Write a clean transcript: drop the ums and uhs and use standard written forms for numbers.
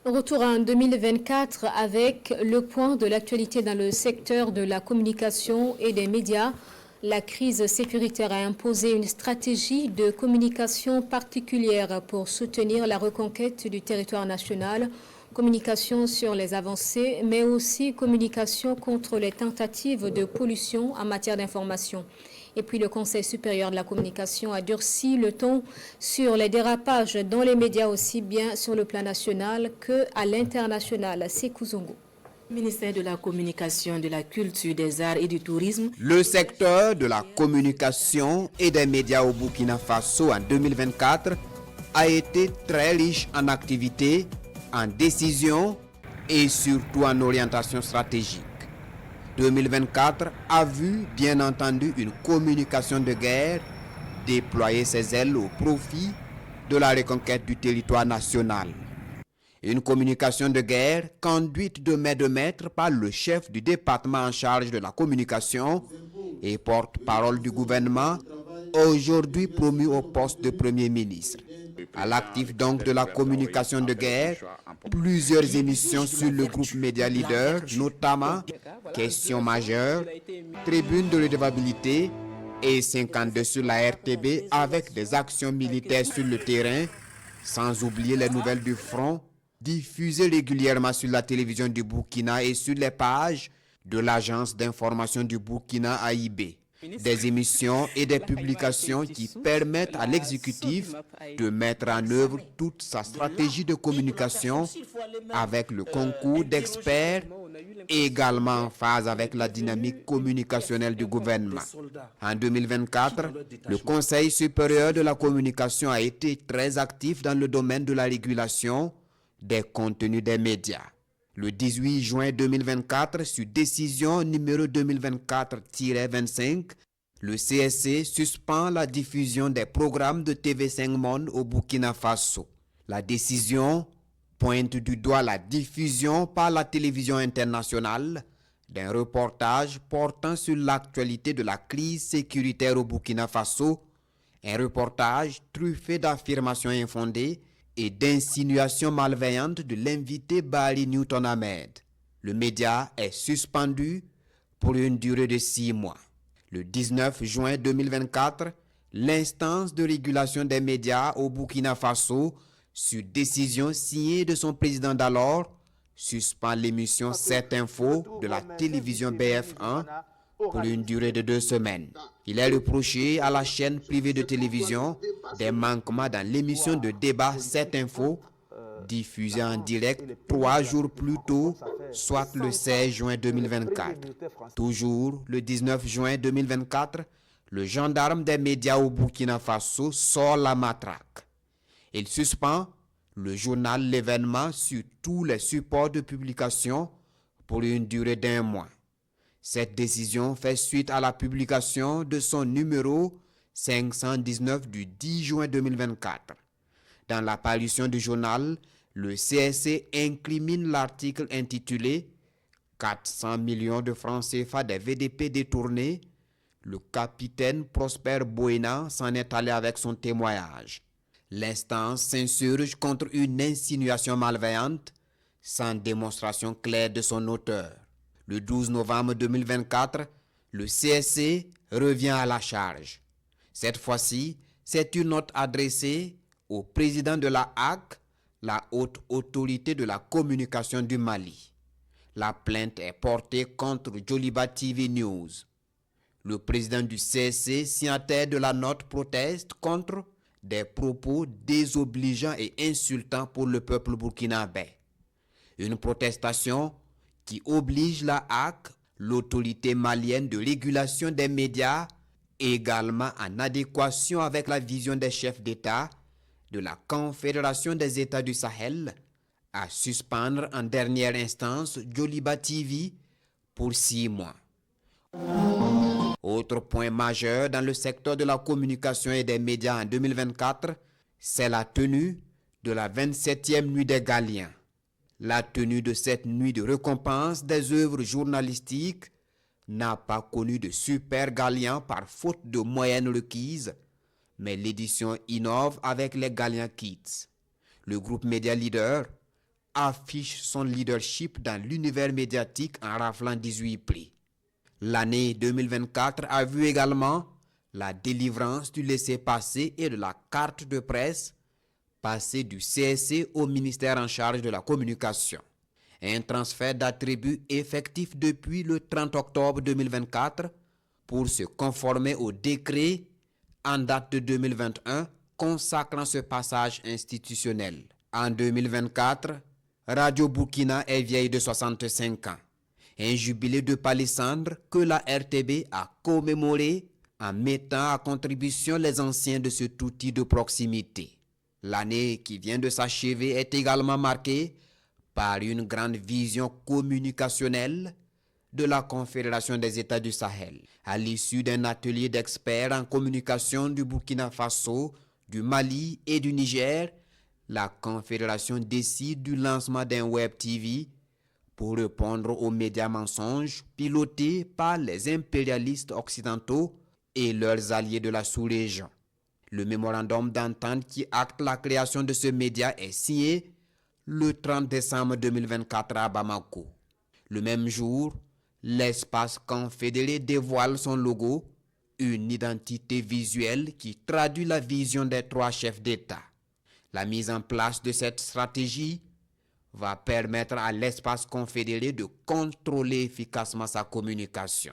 Retour en 2024 avec le point de l'actualité dans le secteur de la communication et des médias. La crise sécuritaire a imposé une stratégie de communication particulière pour soutenir la reconquête du territoire national. Communication sur les avancées, mais aussi communication contre les tentatives de pollution en matière d'information. Et puis le Conseil supérieur de la communication a durci le ton sur les dérapages dans les médias aussi bien sur le plan national qu'à l'international. Sékou Zongo. Ministère de la Communication, de la Culture, des Arts et du Tourisme. Le secteur de la communication et des médias au Burkina Faso en 2024 a été très riche en activités, en décisions et surtout en orientation stratégique. 2024 a vu bien entendu une communication de guerre déployer ses ailes au profit de la reconquête du territoire national. Une communication de guerre conduite de main de maître par le chef du département en charge de la communication et porte-parole du gouvernement, aujourd'hui promu au poste de Premier ministre. À l'actif donc de la communication de guerre, plusieurs émissions sur le groupe Média Leader, notamment Questions majeures, Tribune de redevabilité et 52 sur la RTB avec des actions militaires sur le terrain, sans oublier les nouvelles du front, diffusées régulièrement sur la télévision du Burkina et sur les pages de l'agence d'information du Burkina AIB. Des émissions et des publications qui permettent à l'exécutif de mettre en œuvre toute sa stratégie de communication avec le concours d'experts également en phase avec la dynamique communicationnelle du gouvernement. En 2024, le Conseil supérieur de la communication a été très actif dans le domaine de la régulation des contenus des médias. Le 18 juin 2024, sur décision numéro 2024-25, le CSC suspend la diffusion des programmes de TV5 Monde au Burkina Faso. La décision pointe du doigt la diffusion par la télévision internationale d'un reportage portant sur l'actualité de la crise sécuritaire au Burkina Faso, un reportage truffé d'affirmations infondées et d'insinuations malveillantes de l'invité Barry Newton Ahmed. Le média est suspendu pour une durée de 6 mois. Le 19 juin 2024, l'instance de régulation des médias au Burkina Faso, sur décision signée de son président d'alors, suspend l'émission 7 Info de la télévision BF1 pour une durée de 2 semaines. Il est reproché à la chaîne privée de télévision des manquements dans l'émission de débat 7 Info, diffusée en direct 3 jours plus tôt, soit le 16 juin 2024. Toujours le 19 juin 2024, le gendarme des médias au Burkina Faso sort la matraque. Il suspend le journal L'événement sur tous les supports de publication pour une durée d'1 mois. Cette décision fait suite à la publication de son numéro 519 du 10 juin 2024. Dans la parution du journal, le CSC incrimine l'article intitulé « 400 millions de francs CFA des VDP détournés ». Le capitaine Prosper Boena s'en est allé avec son témoignage. L'instance s'insurge contre une insinuation malveillante sans démonstration claire de son auteur. Le 12 novembre 2024, le CSC revient à la charge. Cette fois-ci, c'est une note adressée au président de la HAC, la haute autorité de la communication du Mali. La plainte est portée contre Joliba TV News. Le président du CSC, signataire de la note, proteste contre des propos désobligeants et insultants pour le peuple burkinabé. Une protestation qui oblige la HAC, l'autorité malienne de régulation des médias, également en adéquation avec la vision des chefs d'État de la Confédération des États du Sahel, à suspendre en dernière instance Joliba TV pour 6 mois. Autre point majeur dans le secteur de la communication et des médias en 2024, c'est la tenue de la 27e nuit des Galiens. La tenue de cette nuit de récompense des œuvres journalistiques n'a pas connu de super Galiens par faute de moyens requises, mais l'édition innove avec les Galiens Kids. Le groupe Média Leader affiche son leadership dans l'univers médiatique en raflant 18 prix. L'année 2024 a vu également la délivrance du laissez-passer et de la carte de presse passer du CSC au ministère en charge de la communication. Un transfert d'attributs effectif depuis le 30 octobre 2024 pour se conformer au décret en date de 2021 consacrant ce passage institutionnel. En 2024, Radio Burkina est vieille de 65 ans. Un jubilé de palissandre que la RTB a commémoré en mettant à contribution les anciens de cet outil de proximité. L'année qui vient de s'achever est également marquée par une grande vision communicationnelle de la Confédération des États du Sahel. À l'issue d'un atelier d'experts en communication du Burkina Faso, du Mali et du Niger, la Confédération décide du lancement d'un Web TV pour répondre aux médias mensonges pilotés par les impérialistes occidentaux et leurs alliés de la sous-région. Le mémorandum d'entente qui acte la création de ce média est signé le 30 décembre 2024 à Bamako. Le même jour, l'espace confédéré dévoile son logo, une identité visuelle qui traduit la vision des 3 chefs d'État. La mise en place de cette stratégie va permettre à l'espace confédéré de contrôler efficacement sa communication.